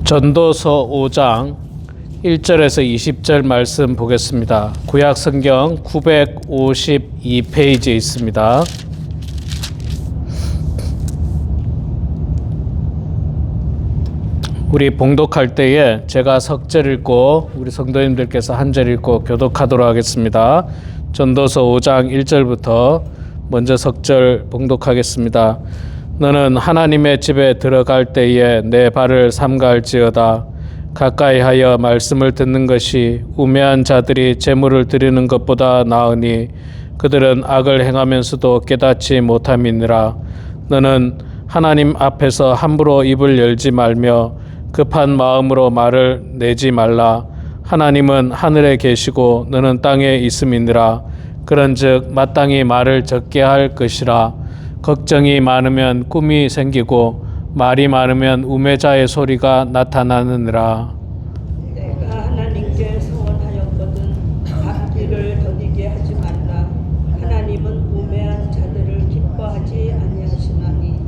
전도서 5장 1절에서 20절 말씀 보겠습니다. 구약 성경 952페이지에 있습니다. 우리 봉독할 때에 제가 석절 읽고 우리 성도님들께서 한 절 읽고 교독하도록 하겠습니다. 전도서 5장 1절부터 먼저 석절 봉독하겠습니다. 너는 하나님의 집에 들어갈 때에 내 발을 삼갈지어다. 가까이 하여 말씀을 듣는 것이 우매한 자들이 제물을 드리는 것보다 나으니 그들은 악을 행하면서도 깨닫지 못함이니라. 너는 하나님 앞에서 함부로 입을 열지 말며 급한 마음으로 말을 내지 말라. 하나님은 하늘에 계시고 너는 땅에 있음이니라. 그런즉 마땅히 말을 적게 할 것이라. 걱정이 많으면 꿈이 생기고 말이 많으면 우매자의 소리가 나타나느니라. 내가 하나님께 서원하였거든 악기를 더디게 하지 말라. 하나님은 우매한 자들을 기뻐하지 아니하시나니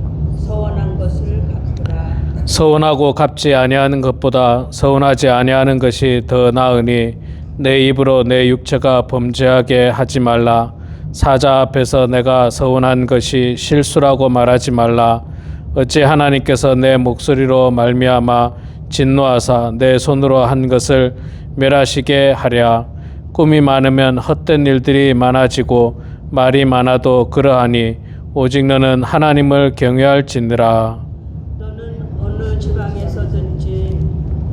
서원한 것을 갚으라. 서원하고 갚지 아니하는 것보다 서원하지 아니하는 것이 더 나으니 내 입으로 내 육체가 범죄하게 하지 말라. 사자 앞에서 내가 서원한 것이 실수라고 말하지 말라. 어찌 하나님께서 내 목소리로 말미암아 진노하사 내 손으로 한 것을 멸하시게 하랴. 꿈이 많으면 헛된 일들이 많아지고 말이 많아도 그러하니 오직 너는 하나님을 경외할지니라. 너는 어느 지방에서든지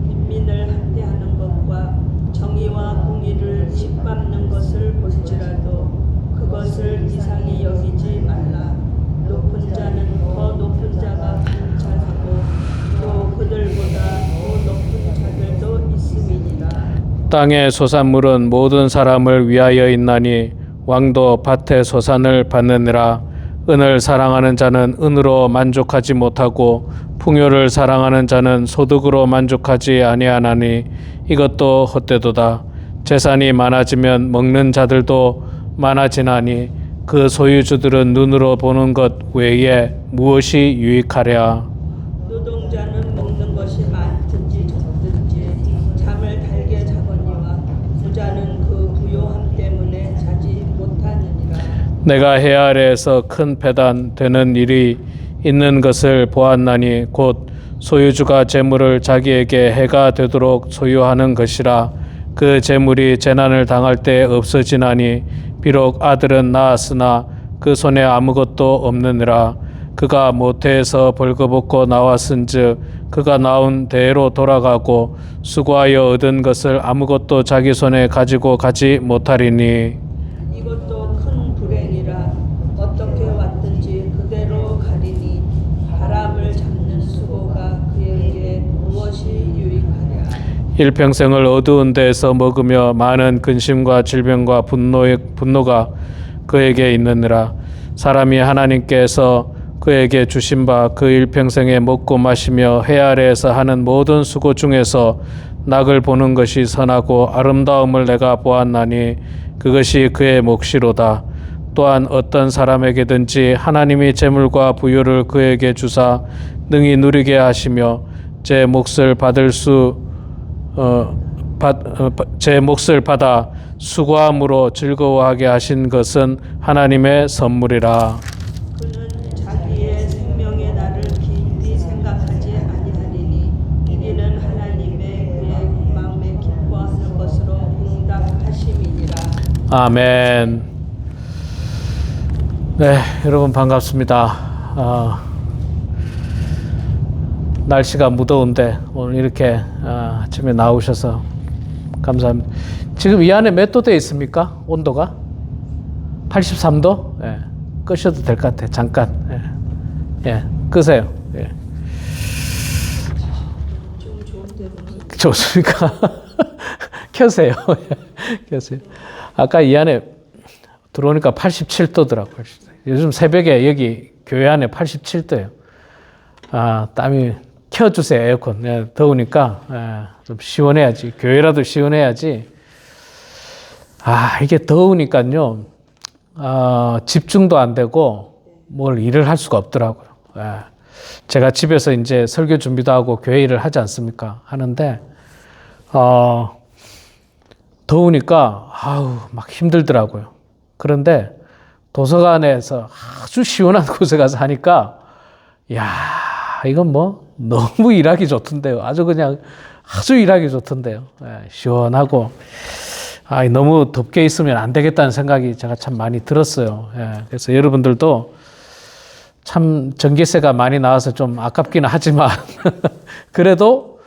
빈민을 학대하는 것과 정의와 공의를 짓밟는 것을 볼지라도 그것을 이상히 여기지 말라. 높은 자는 더 높은 자가 통찰하고 또 그들보다 더 높은 자들도 있음이니라. 땅의 소산물은 모든 사람을 위하여 있나니 왕도 밭의 소산을 받느니라. 은을 사랑하는 자는 은으로 만족하지 못하고 풍요를 사랑하는 자는 소득으로 만족하지 아니하나니 이것도 헛되도다. 재산이 많아지면 먹는 자들도 많아지나니 그 소유주들은 눈으로 보는 것 외에 무엇이 유익하랴. 노동자는 먹는 것이 많든지 적든지 잠을 달게 자거니와 부자는 그 부요함 때문에 자지 못하느니라. 내가 해 아래에서 큰 배단 되는 일이 있는 것을 보았나니 곧 소유주가 재물을 자기에게 해가 되도록 소유하는 것이라. 그 재물이 재난을 당할 때 없어지나니 비록 아들은 낳았으나 그 손에 아무것도 없느니라. 그가 모태에서 벌거벗고 나왔은즉 그가 낳은 대로 돌아가고 수고하여 얻은 것을 아무것도 자기 손에 가지고 가지 못하리니 이것도 큰 불행이라. 어떻게 왔든지 그대로 가리니 바람을 잡는 수고가 그에게 무엇이 유익하랴. 일평생을 어두운 데에서 먹으며 많은 근심과 질병과 분노가 그에게 있느니라. 사람이 하나님께서 그에게 주신 바 그 일평생에 먹고 마시며 해 아래에서 하는 모든 수고 중에서 낙을 보는 것이 선하고 아름다움을 내가 보았나니 그것이 그의 몫이로다. 또한 어떤 사람에게든지 하나님이 재물과 부유를 그에게 주사 능히 누리게 하시며 제 몫을 받아 수고함으로 즐거워하게 하신 것은 하나님의 선물이라. 그는 자기의 생명의 날을 깊이 생각하지 아니하리니 이는 하나님의 그의 마음에 기뻐하는 것으로 응답하심이니라. 아멘. 네, 여러분 반갑습니다. 날씨가 무더운데 오늘 이렇게 아침에 나오셔서 감사합니다. 지금 이 안에 몇 도대 있습니까? 온도가? 83도? 예. 끄셔도 될 것 같아요. 잠깐. 예. 끄세요. 예. 좀 좋은데 좋습니까? 켜세요. 켜세요. 아까 이 안에 들어오니까 87도더라고요. 요즘 새벽에 여기 교회 안에 87도예요. 땀이 켜주세요. 에어컨. 예, 더우니까 좀 시원해야지. 교회라도 시원해야지. 이게 더우니까요. 집중도 안 되고 뭘 일을 할 수가 없더라고요. 제가 집에서 이제 설교 준비도 하고 교회 일을 하지 않습니까? 하는데, 더우니까, 막 힘들더라고요. 그런데 도서관에서 아주 시원한 곳에 가서 하니까, 이건 뭐, 너무 일하기 좋던데요. 아주 일하기 좋던데요. 시원하고, 너무 덥게 있으면 안 되겠다는 생각이 제가 참 많이 들었어요. 그래서 여러분들도 참 전기세가 많이 나와서 좀 아깝기는 하지만, 그래도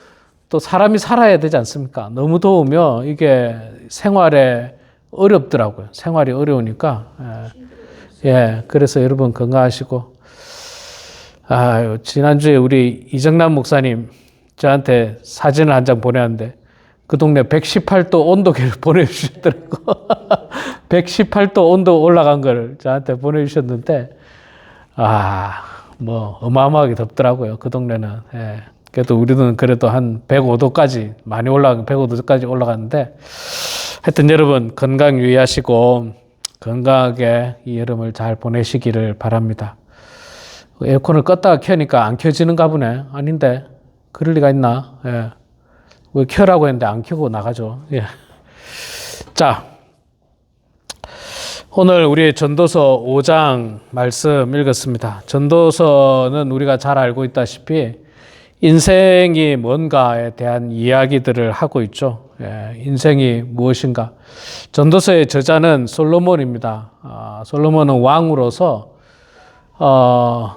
또 사람이 살아야 되지 않습니까? 너무 더우면 이게 생활에 어렵더라고요. 생활이 어려우니까. 그래서 여러분 건강하시고, 지난주에 우리 이정남 목사님 저한테 사진을 한 장 보내는데 그 동네 118도 온도계를 보내주셨더라고. 118도 온도 올라간 걸 저한테 보내주셨는데, 뭐 어마어마하게 덥더라고요. 그 동네는. 그래도 우리는 그래도 한 105도까지 많이 105도까지 올라갔는데, 하여튼 여러분 건강 유의하시고 건강하게 이 여름을 잘 보내시기를 바랍니다. 에어컨을 껐다가 켜니까 안 켜지는가 보네. 아닌데 그럴 리가 있나? 왜 켜라고 했는데 안 켜고 나가죠. 자, 오늘 우리 전도서 5장 말씀 읽었습니다. 전도서는 우리가 잘 알고 있다시피 인생이 뭔가에 대한 이야기들을 하고 있죠. 인생이 무엇인가. 전도서의 저자는 솔로몬입니다. 솔로몬은 왕으로서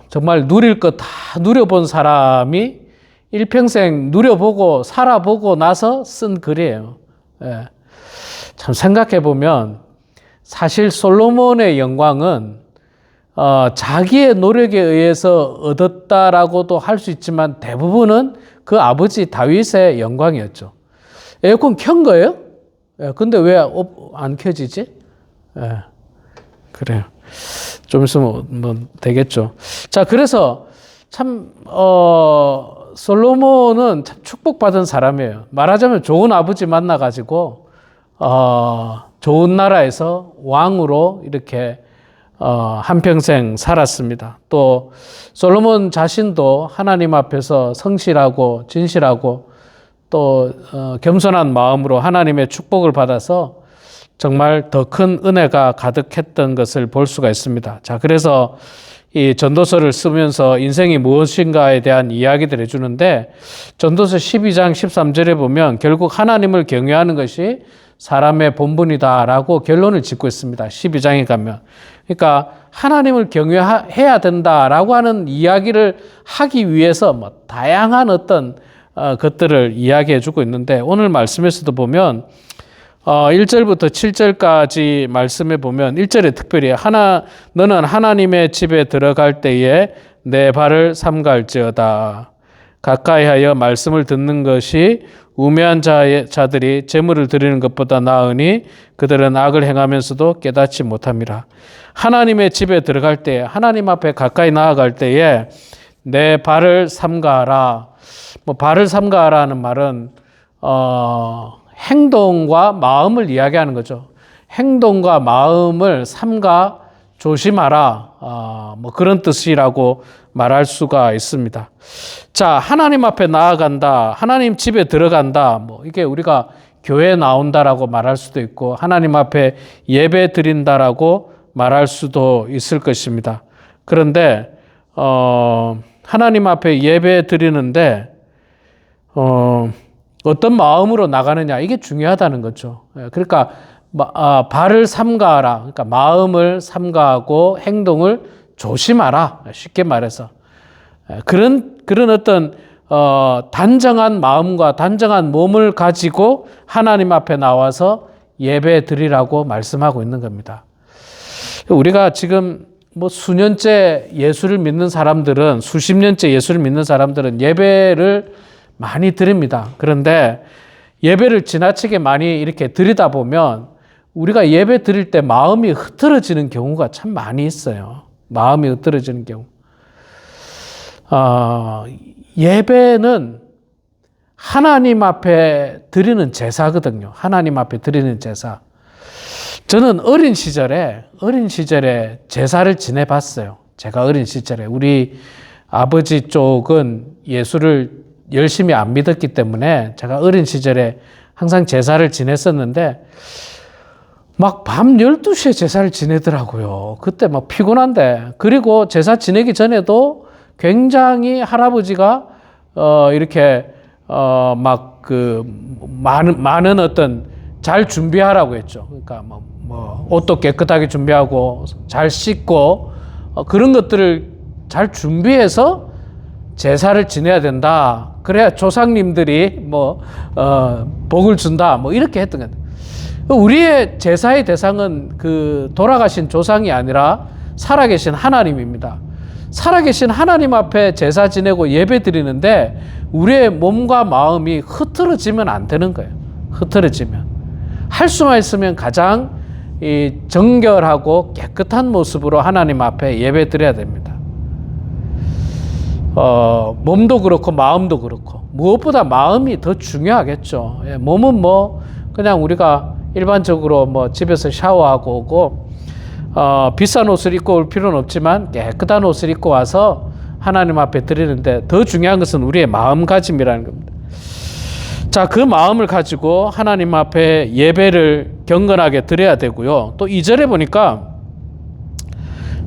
정말 누릴 것 다 누려본 사람이 일평생 누려보고 살아보고 나서 쓴 글이에요. 참 생각해보면 사실 솔로몬의 영광은 자기의 노력에 의해서 얻었다라고도 할 수 있지만 대부분은 그 아버지 다윗의 영광이었죠. 에어컨 켠 거예요? 근데 왜 안 켜지지? 그래요. 좀 있으면 뭐 되겠죠. 자, 그래서 참 솔로몬은 참 축복받은 사람이에요. 말하자면 좋은 아버지 만나가지고 좋은 나라에서 왕으로 이렇게 한평생 살았습니다. 또 솔로몬 자신도 하나님 앞에서 성실하고 진실하고 또 겸손한 마음으로 하나님의 축복을 받아서 정말 더 큰 은혜가 가득했던 것을 볼 수가 있습니다. 자, 그래서 이 전도서를 쓰면서 인생이 무엇인가에 대한 이야기들을 해주는데, 전도서 12장 13절에 보면 결국 하나님을 경외하는 것이 사람의 본분이다라고 결론을 짓고 있습니다. 12장에 가면. 그러니까 하나님을 경외해야 된다라고 하는 이야기를 하기 위해서 뭐 다양한 어떤 것들을 이야기해 주고 있는데, 오늘 말씀에서도 보면 1절부터 7절까지 말씀해 보면 1절에 특별히 너는 하나님의 집에 들어갈 때에 내 발을 삼갈지어다. 가까이 하여 말씀을 듣는 것이 우매한 자들이 재물을 드리는 것보다 나으니 그들은 악을 행하면서도 깨닫지 못함이라. 하나님의 집에 들어갈 때, 하나님 앞에 가까이 나아갈 때에 내 발을 삼가하라. 뭐 발을 삼가하라는 말은 행동과 마음을 이야기하는 거죠. 행동과 마음을 삼가 조심하라. 뭐 그런 뜻이라고 말할 수가 있습니다. 자, 하나님 앞에 나아간다. 하나님 집에 들어간다. 뭐 이게 우리가 교회에 나온다라고 말할 수도 있고 하나님 앞에 예배 드린다라고 말할 수도 있을 것입니다. 그런데 하나님 앞에 예배 드리는데 어떤 마음으로 나가느냐, 이게 중요하다는 거죠. 그러니까 발을 삼가하라. 그러니까 마음을 삼가하고 행동을 조심하라. 쉽게 말해서 그런 어떤 단정한 마음과 단정한 몸을 가지고 하나님 앞에 나와서 예배 드리라고 말씀하고 있는 겁니다. 우리가 지금 뭐 수년째 예수를 믿는 사람들은, 수십 년째 예수를 믿는 사람들은 예배를 많이 드립니다. 그런데 예배를 지나치게 많이 이렇게 드리다 보면 우리가 예배 드릴 때 마음이 흐트러지는 경우가 참 많이 있어요. 마음이 흐트러지는 경우. 예배는 하나님 앞에 드리는 제사거든요. 하나님 앞에 드리는 제사. 저는 어린 시절에 제사를 지내봤어요. 제가 어린 시절에 우리 아버지 쪽은 예수를 열심히 안 믿었기 때문에 제가 어린 시절에 항상 제사를 지냈었는데 막 밤 12시에 제사를 지내더라고요. 그때 막 피곤한데. 그리고 제사 지내기 전에도 굉장히 할아버지가 이렇게 막 그 많은 어떤 잘 준비하라고 했죠. 그러니까 뭐 옷도 깨끗하게 준비하고 잘 씻고 그런 것들을 잘 준비해서 제사를 지내야 된다. 그래야 조상님들이 복을 준다. 뭐 이렇게 했던 거예요. 우리의 제사의 대상은 그 돌아가신 조상이 아니라 살아계신 하나님입니다. 살아계신 하나님 앞에 제사 지내고 예배 드리는데 우리의 몸과 마음이 흐트러지면 안 되는 거예요. 흐트러지면. 할 수만 있으면 가장 이 정결하고 깨끗한 모습으로 하나님 앞에 예배 드려야 됩니다. 몸도 그렇고 마음도 그렇고 무엇보다 마음이 더 중요하겠죠. 예, 몸은 뭐 그냥 우리가 일반적으로 뭐 집에서 샤워하고 오고 비싼 옷을 입고 올 필요는 없지만 깨끗한 옷을 입고 와서 하나님 앞에 드리는데 더 중요한 것은 우리의 마음가짐이라는 겁니다. 자, 그 마음을 가지고 하나님 앞에 예배를 경건하게 드려야 되고요. 또 2절에 보니까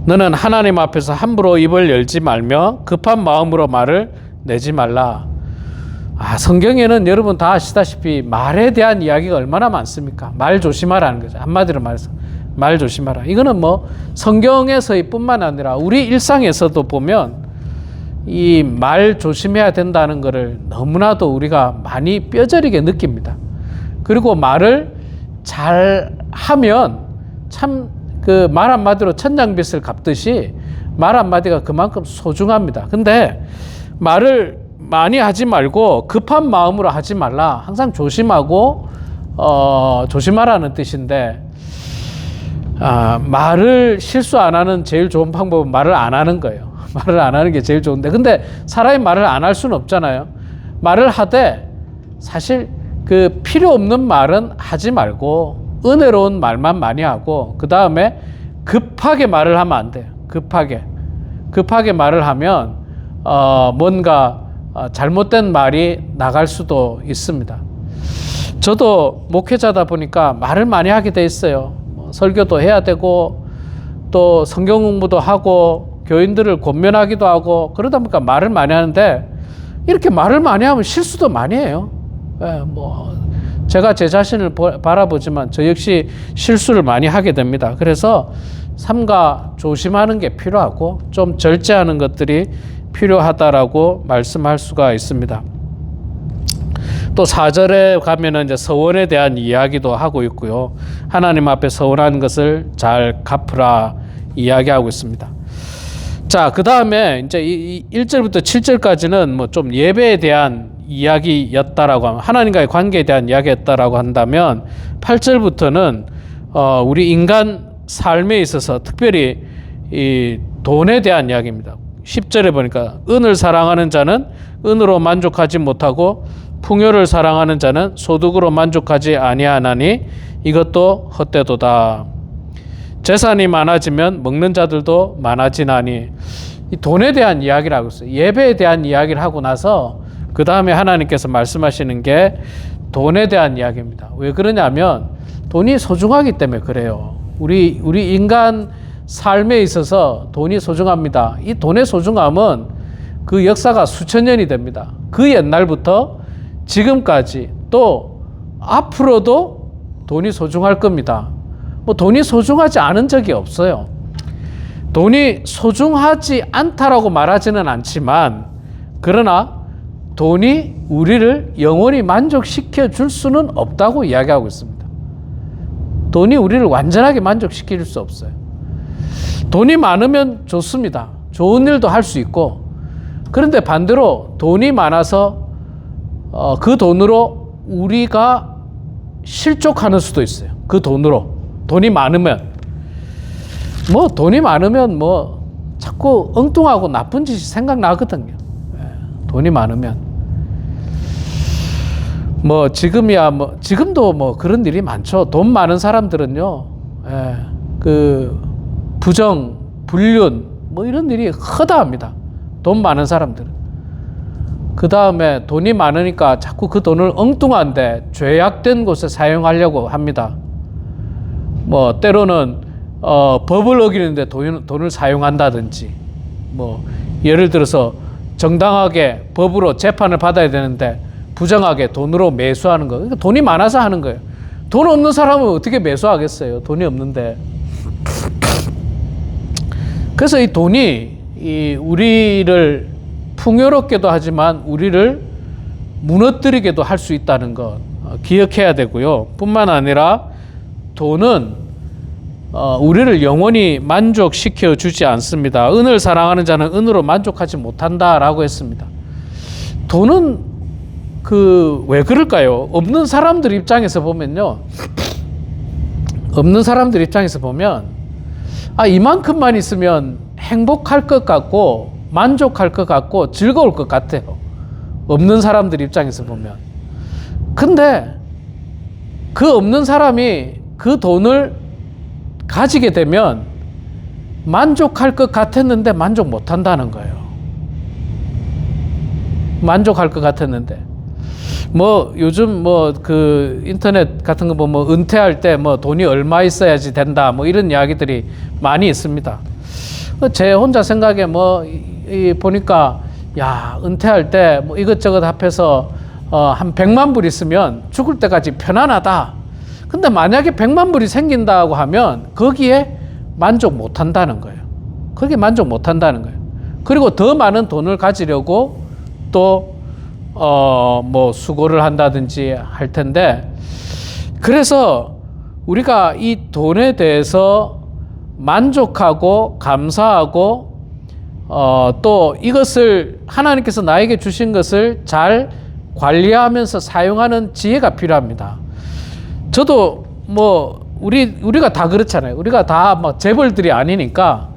너는 하나님 앞에서 함부로 입을 열지 말며 급한 마음으로 말을 내지 말라. 성경에는 여러분 다 아시다시피 말에 대한 이야기가 얼마나 많습니까? 말 조심하라는 거죠. 한마디로 말해서 말 조심하라. 이거는 뭐 성경에서의 뿐만 아니라 우리 일상에서도 보면 이 말 조심해야 된다는 것을 너무나도 우리가 많이 뼈저리게 느낍니다. 그리고 말을 잘 하면 참 그 말 한마디로 천냥빚을 갚듯이 말 한마디가 그만큼 소중합니다. 근데 말을 많이 하지 말고 급한 마음으로 하지 말라. 항상 조심하고 조심하라는 뜻인데 말을 실수 안 하는 제일 좋은 방법은 말을 안 하는 거예요. 말을 안 하는 게 제일 좋은데 근데 사람이 말을 안 할 수는 없잖아요. 말을 하되 사실 그 필요 없는 말은 하지 말고 은혜로운 말만 많이 하고 그 다음에 급하게 말을 하면 안 돼요. 급하게 말을 하면 뭔가 잘못된 말이 나갈 수도 있습니다. 저도 목회자다 보니까 말을 많이 하게 돼 있어요. 설교도 해야 되고 또 성경 공부도 하고 교인들을 권면하기도 하고 그러다 보니까 말을 많이 하는데 이렇게 말을 많이 하면 실수도 많이 해요. 제가 제 자신을 바라보지만 저 역시 실수를 많이 하게 됩니다. 그래서 삼가 조심하는 게 필요하고 좀 절제하는 것들이 필요하다라고 말씀할 수가 있습니다. 또 4절에 가면은 이제 서원에 대한 이야기도 하고 있고요. 하나님 앞에 서원한 것을 잘 갚으라 이야기하고 있습니다. 자, 그 다음에 이제 1절부터 7절까지는 뭐 좀 예배에 대한 이야기였다라고 하면 하나님과의 관계에 대한 이야기였다라고 한다면 8절부터는 우리 인간 삶에 있어서 특별히 이 돈에 대한 이야기입니다. 10절에 보니까 은을 사랑하는 자는 은으로 만족하지 못하고 풍요를 사랑하는 자는 소득으로 만족하지 아니하나니 이것도 헛되도다. 재산이 많아지면 먹는 자들도 많아지나니 이 돈에 대한 이야기를 하고 있어요. 예배에 대한 이야기를 하고 나서 그 다음에 하나님께서 말씀하시는 게 돈에 대한 이야기입니다. 왜 그러냐면 돈이 소중하기 때문에 그래요. 우리 인간 삶에 있어서 돈이 소중합니다. 이 돈의 소중함은 그 역사가 수천 년이 됩니다. 그 옛날부터 지금까지 또 앞으로도 돈이 소중할 겁니다. 뭐 돈이 소중하지 않은 적이 없어요. 돈이 소중하지 않다라고 말하지는 않지만 그러나 돈이 우리를 영원히 만족시켜 줄 수는 없다고 이야기하고 있습니다. 돈이 우리를 완전하게 만족시킬 수 없어요. 돈이 많으면 좋습니다. 좋은 일도 할 수 있고 그런데 반대로 돈이 많아서 그 돈으로 우리가 실족하는 수도 있어요. 그 돈으로 돈이 많으면 돈이 많으면 자꾸 엉뚱하고 나쁜 짓이 생각나거든요. 돈이 많으면 지금도 그런 일이 많죠. 돈 많은 사람들은요, 그 부정, 불륜 이런 일이 허다합니다. 돈 많은 사람들은. 그 다음에 돈이 많으니까 자꾸 그 돈을 엉뚱한데 죄악된 곳에 사용하려고 합니다. 뭐 때로는 법을 어기는데 돈을 사용한다든지, 뭐 예를 들어서 정당하게 법으로 재판을 받아야 되는데 부정하게 돈으로 매수하는 거. 그러니까 돈이 많아서 하는 거예요. 돈 없는 사람은 어떻게 매수하겠어요? 돈이 없는데. 그래서 이 돈이 우리를 풍요롭게도 하지만 우리를 무너뜨리게도 할 수 있다는 것 기억해야 되고요. 뿐만 아니라 돈은 우리를 영원히 만족시켜 주지 않습니다. 은을 사랑하는 자는 은으로 만족하지 못한다라고 했습니다. 돈은 왜 그럴까요? 없는 사람들 입장에서 보면요. 없는 사람들 입장에서 보면 이만큼만 있으면 행복할 것 같고 만족할 것 같고 즐거울 것 같아요. 없는 사람들 입장에서 보면. 근데 그 없는 사람이 그 돈을 가지게 되면 만족할 것 같았는데 만족 못 한다는 거예요. 만족할 것 같았는데. 요즘 인터넷 같은 거 보면 은퇴할 때 돈이 얼마 있어야지 된다 이런 이야기들이 많이 있습니다. 제 혼자 생각에 보니까 은퇴할 때 이것저것 합해서 한 100만 불 있으면 죽을 때까지 편안하다. 근데 만약에 100만 불이 생긴다고 하면 거기에 만족 못 한다는 거예요. 거기에 만족 못 한다는 거예요. 그리고 더 많은 돈을 가지려고 또 수고를 한다든지 할 텐데, 그래서 우리가 이 돈에 대해서 만족하고 감사하고 또 이것을 하나님께서 나에게 주신 것을 잘 관리하면서 사용하는 지혜가 필요합니다. 저도 우리가 다 그렇잖아요. 우리가 다 재벌들이 아니니까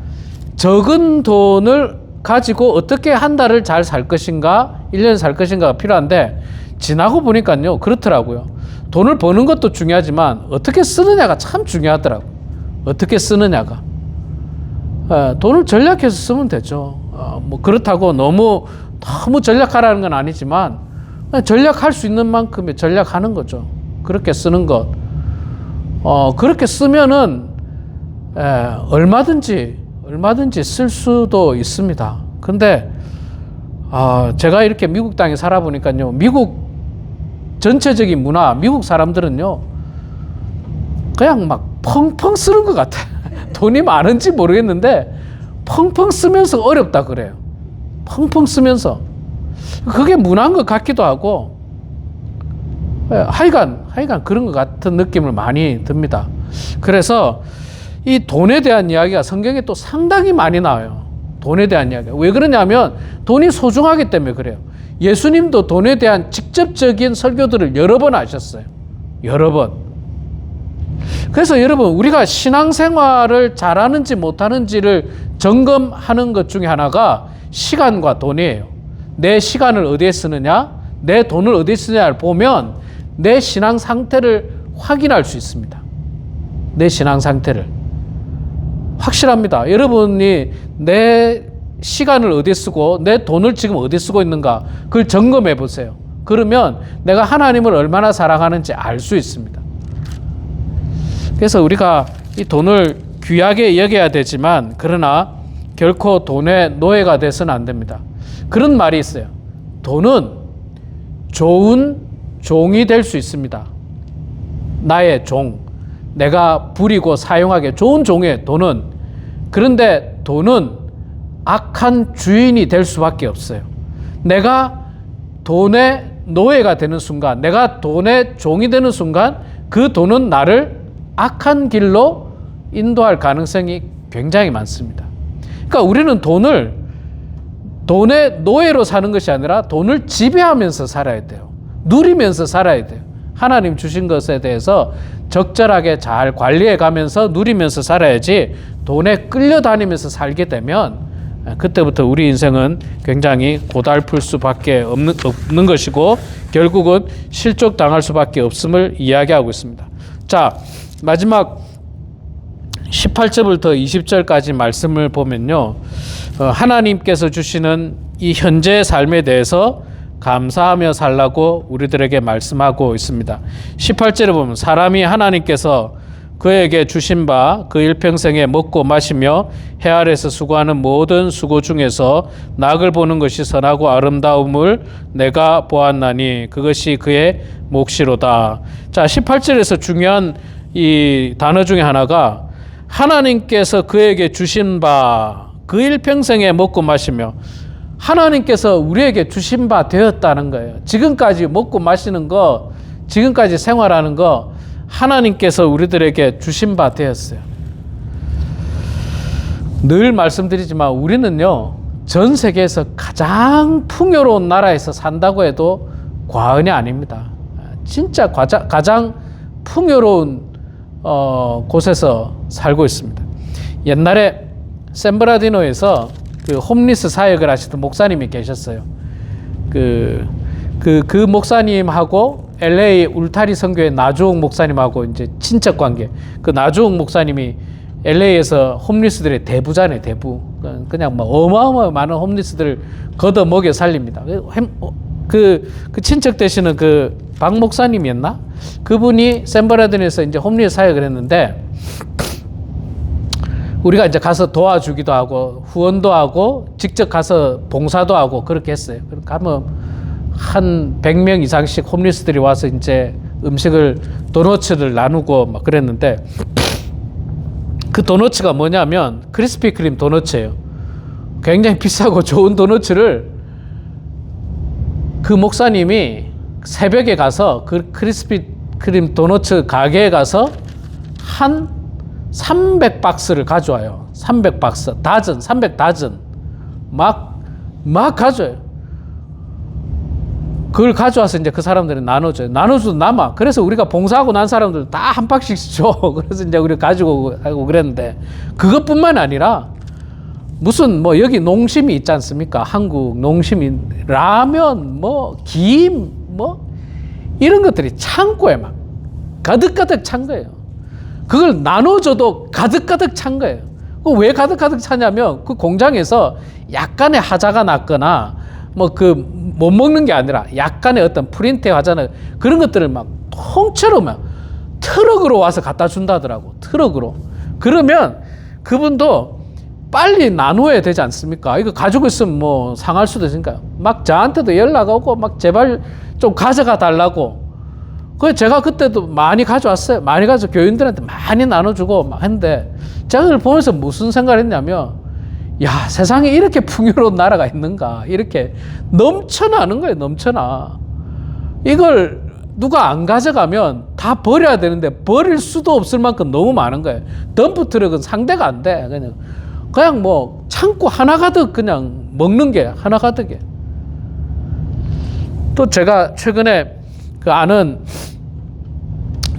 적은 돈을 가지고 어떻게 한 달을 잘 살 것인가, 1년을 살 것인가가 필요한데, 지나고 보니까요, 그렇더라고요. 돈을 버는 것도 중요하지만 어떻게 쓰느냐가 참 중요하더라고요. 어떻게 쓰느냐가. 돈을 전략해서 쓰면 되죠. 그렇다고 너무 전략하라는 건 아니지만 전략할 수 있는 만큼의 전략하는 거죠. 그렇게 쓰는 것. 그렇게 쓰면은 얼마든지 쓸 수도 있습니다. 근데 제가 이렇게 미국 땅에 살아보니까요, 미국 전체적인 문화, 미국 사람들은요 그냥 펑펑 쓰는 것 같아. 돈이 많은지 모르겠는데 펑펑 쓰면서 어렵다 그래요. 펑펑 쓰면서. 그게 문화인 것 같기도 하고, 하여간 그런 것 같은 느낌을 많이 듭니다. 그래서 이 돈에 대한 이야기가 성경에 또 상당히 많이 나와요. 돈에 대한 이야기가. 왜 그러냐면 돈이 소중하기 때문에 그래요. 예수님도 돈에 대한 직접적인 설교들을 여러 번 하셨어요. 여러 번. 그래서 여러분, 우리가 신앙생활을 잘하는지 못하는지를 점검하는 것 중에 하나가 시간과 돈이에요. 내 시간을 어디에 쓰느냐, 내 돈을 어디에 쓰느냐를 보면 내 신앙 상태를 확인할 수 있습니다. 내 신앙 상태를. 확실합니다. 여러분이 내 시간을 어디에 쓰고 내 돈을 지금 어디에 쓰고 있는가, 그걸 점검해 보세요. 그러면 내가 하나님을 얼마나 사랑하는지 알 수 있습니다. 그래서 우리가 이 돈을 귀하게 여겨야 되지만, 그러나 결코 돈의 노예가 돼서는 안 됩니다. 그런 말이 있어요. 돈은 좋은 종이 될 수 있습니다. 나의 종. 내가 부리고 사용하기에 좋은 종이에요, 돈은. 그런데 돈은 악한 주인이 될 수밖에 없어요. 내가 돈의 노예가 되는 순간, 내가 돈의 종이 되는 순간, 그 돈은 나를 악한 길로 인도할 가능성이 굉장히 많습니다. 그러니까 우리는 돈의 노예로 사는 것이 아니라 돈을 지배하면서 살아야 돼요. 누리면서 살아야 돼요. 하나님 주신 것에 대해서 적절하게 잘 관리해 가면서 누리면서 살아야지, 돈에 끌려다니면서 살게 되면 그때부터 우리 인생은 굉장히 고달플 수밖에 없는 것이고, 결국은 실족당할 수밖에 없음을 이야기하고 있습니다. 자, 마지막 18절부터 20절까지 말씀을 보면요, 하나님께서 주시는 이 현재의 삶에 대해서 감사하며 살라고 우리들에게 말씀하고 있습니다. 18절에 보면 사람이 하나님께서 그에게 주신 바 그 일평생에 먹고 마시며 해 아래서 수고하는 모든 수고 중에서 낙을 보는 것이 선하고 아름다움을 내가 보았나니 그것이 그의 몫이로다. 자, 18절에서 중요한 이 단어 중에 하나가 하나님께서 그에게 주신 바 그 일평생에 먹고 마시며, 하나님께서 우리에게 주신 바 되었다는 거예요. 지금까지 먹고 마시는 거, 지금까지 생활하는 거 하나님께서 우리들에게 주신 바 되었어요. 늘 말씀드리지만 우리는요, 전 세계에서 가장 풍요로운 나라에서 산다고 해도 과언이 아닙니다. 진짜 가장 풍요로운 곳에서 살고 있습니다. 옛날에 샌브라디노에서 그 홈리스 사역을 하시던 목사님이 계셨어요. 그 목사님하고 LA 울타리 선교회 나주홍 목사님하고 이제 친척 관계. 그 나주홍 목사님이 LA에서 홈리스들의 대부잖아요, 대부. 그냥 뭐 어마어마한 많은 홈리스들을 걷어 먹여 살립니다. 그 친척 되시는 그 박 목사님이었나? 그분이 샌브라디노에서 이제 홈리스 사역을 했는데, 우리가 이제 가서 도와주기도 하고 후원도 하고 직접 가서 봉사도 하고 그렇게 했어요. 가면 한 100명 이상씩 홈리스들이 와서 이제 음식을, 도너츠를 나누고 막 그랬는데, 그 도너츠가 뭐냐면 크리스피 크림 도너츠예요. 굉장히 비싸고 좋은 도너츠를 그 목사님이 새벽에 가서 그 크리스피 크림 도너츠 가게에 가서 한 300박스를 가져와요. 300박스, 다전, 300다전 막 가져와요. 그걸 가져와서 이제 그 사람들이 나눠줘요. 나눠줘도 남아. 그래서 우리가 봉사하고 난 사람들 다 한 박스씩 줘. 그래서 이제 우리 가지고 하고 그랬는데, 그것뿐만 아니라 무슨 뭐 여기 농심이 있지 않습니까? 한국 농심이 라면, 뭐 김, 뭐 이런 것들이 창고에 막 가득가득 찬 거예요. 그걸 나눠줘도 가득가득 찬 거예요. 왜 가득가득 차냐면 그 공장에서 약간의 하자가 났거나 뭐 못 먹는 게 아니라 약간의 어떤 프린트 하자나 그런 것들을 막 통째로 막 트럭으로 와서 갖다 준다더라고. 트럭으로. 그러면 그분도 빨리 나누어야 되지 않습니까? 이거 가지고 있으면 뭐 상할 수도 있으니까 막 저한테도 연락 오고 막 제발 좀 가져가 달라고. 그래서 제가 그때도 많이 가져왔어요. 많이 가서 교인들한테 많이 나눠주고 막 했는데, 제가 그걸 보면서 무슨 생각을 했냐면, 야, 세상에 이렇게 풍요로운 나라가 있는가. 이렇게 넘쳐나는 거예요. 넘쳐나. 이걸 누가 안 가져가면 다 버려야 되는데 버릴 수도 없을 만큼 너무 많은 거예요. 덤프 트럭은 상대가 안 돼. 그냥 뭐 창고 하나 가득 그냥 먹는 게 하나 가득이에요. 또 제가 최근에 그 아는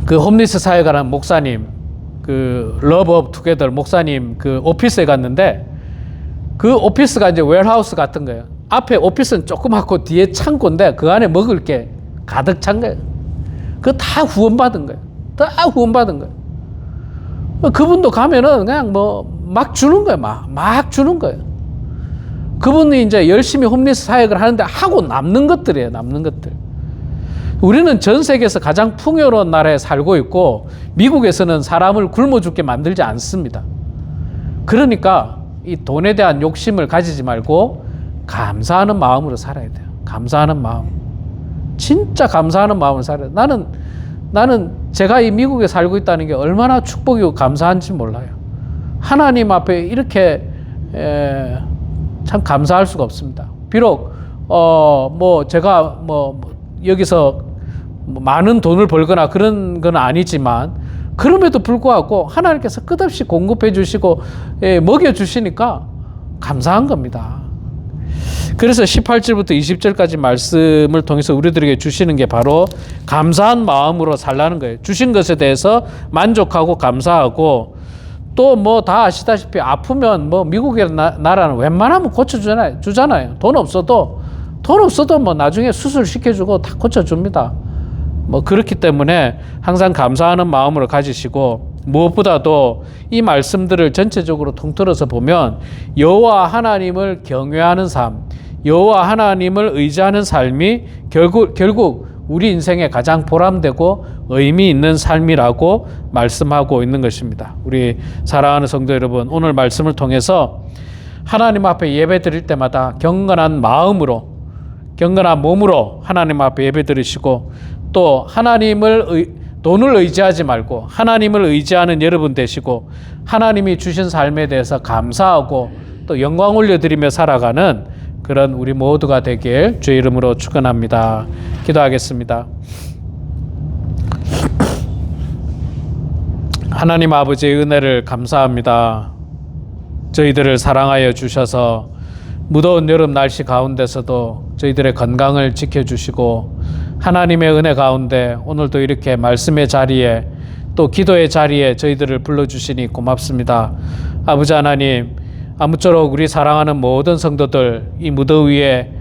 그 홈리스 사역을 하는 목사님, 그 러브 오브 투게더 목사님 그 오피스에 갔는데, 그 오피스가 이제 웨어하우스 같은 거예요. 앞에 오피스는 조그맣고 뒤에 창고인데 그 안에 먹을 게 가득 찬 거예요. 그거 다 후원받은 거예요. 다 후원받은 거예요. 그분도 가면은 그냥 뭐 막 주는 거예요. 막 주는 거예요. 그분이 이제 열심히 홈리스 사역을 하는데 하고 남는 것들이에요. 남는 것들. 우리는 전 세계에서 가장 풍요로운 나라에 살고 있고, 미국에서는 사람을 굶어 죽게 만들지 않습니다. 그러니까 이 돈에 대한 욕심을 가지지 말고 감사하는 마음으로 살아야 돼요. 감사하는 마음. 진짜 감사하는 마음을 살아야 돼요. 나는 제가 이 미국에 살고 있다는 게 얼마나 축복이고 감사한지 몰라요. 하나님 앞에 이렇게 참 감사할 수가 없습니다. 비록 뭐 제가 뭐 여기서 많은 돈을 벌거나 그런 건 아니지만, 그럼에도 불구하고 하나님께서 끝없이 공급해 주시고 먹여 주시니까 감사한 겁니다. 그래서 18절부터 20절까지 말씀을 통해서 우리들에게 주시는 게 바로 감사한 마음으로 살라는 거예요. 주신 것에 대해서 만족하고 감사하고, 또 뭐 다 아시다시피 아프면 뭐 미국의 나라는 웬만하면 고쳐주잖아요. 돈 없어도 뭐 나중에 수술 시켜주고 다 고쳐줍니다. 뭐 그렇기 때문에 항상 감사하는 마음으로 가지시고, 무엇보다도 이 말씀들을 전체적으로 통틀어서 보면 여호와 하나님을 경외하는 삶, 여호와 하나님을 의지하는 삶이 결국 우리 인생에 가장 보람되고 의미 있는 삶이라고 말씀하고 있는 것입니다. 우리 사랑하는 성도 여러분, 오늘 말씀을 통해서 하나님 앞에 예배 드릴 때마다 경건한 마음으로, 경건한 몸으로 하나님 앞에 예배 드리시고, 또 돈을 의지하지 말고 하나님을 의지하는 여러분 되시고, 하나님이 주신 삶에 대해서 감사하고 또 영광 올려드리며 살아가는 그런 우리 모두가 되길 주의 이름으로 축원합니다. 기도하겠습니다. 하나님 아버지의 은혜를 감사합니다. 저희들을 사랑하여 주셔서 무더운 여름 날씨 가운데서도 저희들의 건강을 지켜주시고, 하나님의 은혜 가운데 오늘도 이렇게 말씀의 자리에 또 기도의 자리에 저희들을 불러주시니 고맙습니다. 아버지 하나님, 아무쪼록 우리 사랑하는 모든 성도들 이 무더위에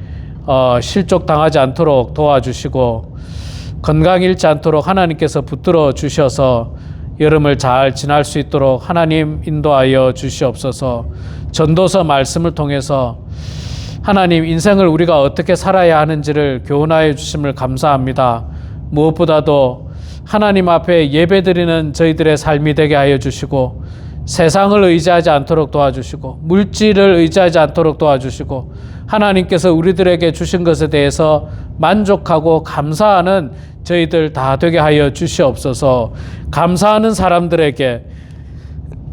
실족당하지 않도록 도와주시고, 건강 잃지 않도록 하나님께서 붙들어 주셔서 여름을 잘 지날 수 있도록 하나님 인도하여 주시옵소서. 전도서 말씀을 통해서 하나님 인생을 우리가 어떻게 살아야 하는지를 교훈하여 주심을 감사합니다. 무엇보다도 하나님 앞에 예배드리는 저희들의 삶이 되게 하여 주시고, 세상을 의지하지 않도록 도와주시고, 물질을 의지하지 않도록 도와주시고, 하나님께서 우리들에게 주신 것에 대해서 만족하고 감사하는 저희들 다 되게 하여 주시옵소서. 감사하는 사람들에게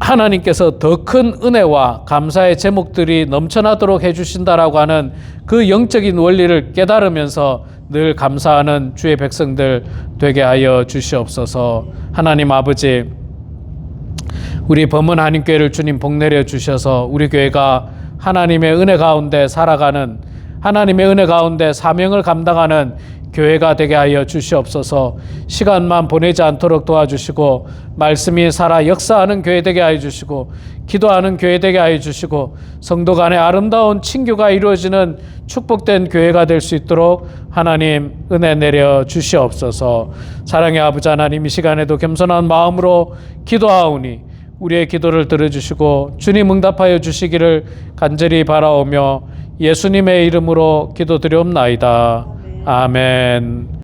하나님께서 더 큰 은혜와 감사의 제목들이 넘쳐나도록 해주신다라고 하는 그 영적인 원리를 깨달으면서 늘 감사하는 주의 백성들 되게 하여 주시옵소서. 하나님 아버지, 우리 범은 한인교회를 주님 복내려 주셔서 우리 교회가 하나님의 은혜 가운데 살아가는, 하나님의 은혜 가운데 사명을 감당하는 교회가 되게 하여 주시옵소서. 시간만 보내지 않도록 도와주시고, 말씀이 살아 역사하는 교회 되게 하여 주시고, 기도하는 교회 되게 하여 주시고, 성도 간의 아름다운 친교가 이루어지는 축복된 교회가 될 수 있도록 하나님 은혜 내려 주시옵소서. 사랑의 아버지 하나님, 이 시간에도 겸손한 마음으로 기도하오니 우리의 기도를 들어주시고 주님 응답하여 주시기를 간절히 바라오며 예수님의 이름으로 기도드리옵나이다. 아멘.